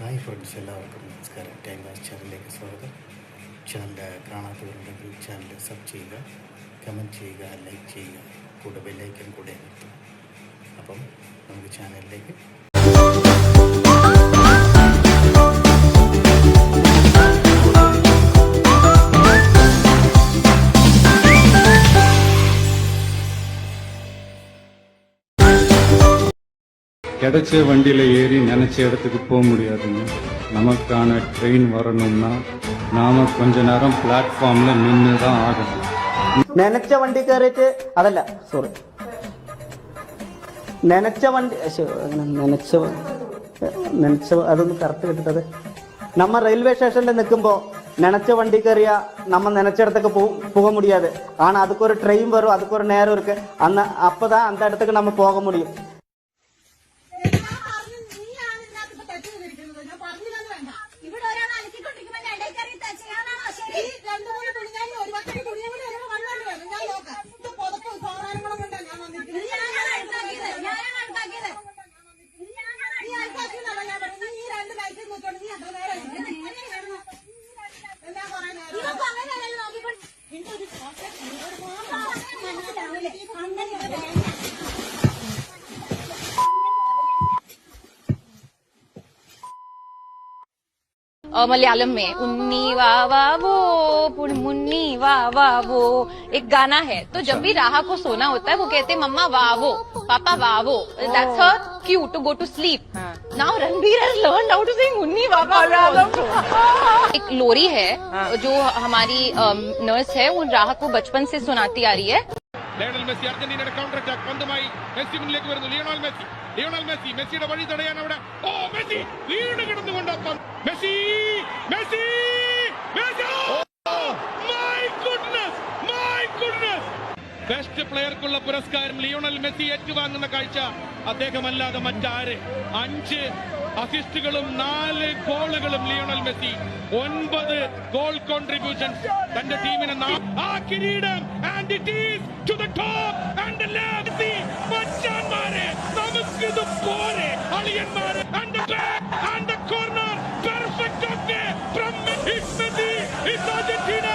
Hi friends, എല്ലാവർക്കും നമസ്കാരം. Time pass ചാനലിലേക്ക് സ്വാഗതം. ചാനൽ കാണാത്തവരുണ്ടെങ്കിൽ ചാനൽ സബ് ചെയ്യുക, കമൻറ്റ് ചെയ്യുക, ലൈക്ക് ചെയ്യുക, കൂടെ ബെല്ലൈക്കൻ കൂടെ നിർത്തും. അപ്പം നമുക്ക് ചാനലിലേക്ക് கிடைச்ச வண்டியில் ஏறி நினைச்ச இடத்துக்கு போக முடியாதுங்க. நமக்கான ட்ரெயின் வரணும்னா நாம கொஞ்ச நேரம் பிளாட்ஃபார்ம்ல நின்று தான் ஆகணும். നനച്ച വണ്ടി കയറിയിട്ട് അതല്ല സോറി നനച്ച വണ്ടി നനച്ച അതൊന്ന് കറക്റ്റ് കിട്ടത്. നമ്മ റെയിൽവേ സ്റ്റേഷനിൽ നിൽക്കുമ്പോൾ നനച്ച വണ്ടി കയറിയ நம்ம நினைச்ச இடத்துக்கு போக முடியாது. ஆனால் அதுக்கு ஒரு ட்ரெயின் வரும், அதுக்கு ஒரு நேரம் இருக்கு. அப்பதான் அந்த இடத்துக்கு நம்ம போக முடியும். मलयालम में उन्नी वाह वाह वो मुन्नी वाह वाह वो एक गाना है. तो जब भी राहा को सोना होता है वो कहते हैं मम्मा वाह वो, पापा वाह वो. That's her cue to go to sleep. Now Ranbir has learned how to sing उन्नी वाह वाह. एक लोरी है जो हमारी नर्स है, वो राहा को बचपन से सुनाती आ रही है. ലയണൽ മെസ്സി അർജന്റീനയുടെ കൗണ്ടർ അറ്റാക്ക് പന്തുമായി മെസ്സി മുന്നിലേക്ക് വരുന്നു. ലിയോണൽ മെസ്സി മെസ്സിയുടെ വഴി തടയാൻ അവിടെ മെസ്സി വീണ് കിടന്നുകൊണ്ടൊപ്പം Messi Messi my goodness best പ്ലെയർക്കുള്ള പുരസ്കാരം ലിയോണൽ മെസ്സി ഏറ്റുവാങ്ങുന്ന കാഴ്ച അദ്ദേഹമല്ലാതെ മറ്റാര്. 5 അസിസ്റ്റുകളും 4 ഗോളുകളും ലിയോണൽ മെസ്സി. 9 ഗോൾ കോൺട്രിബ്യൂഷൻസ് തന്റെ ടീമിന്. ആ കിരീടം and it is to the top and legacy. മച്ചാന്മാരെ നമുക്കിത് പോരെ അളിയന്മാരെ. And the back and the corner perfect okay from Messi. It's Argentina.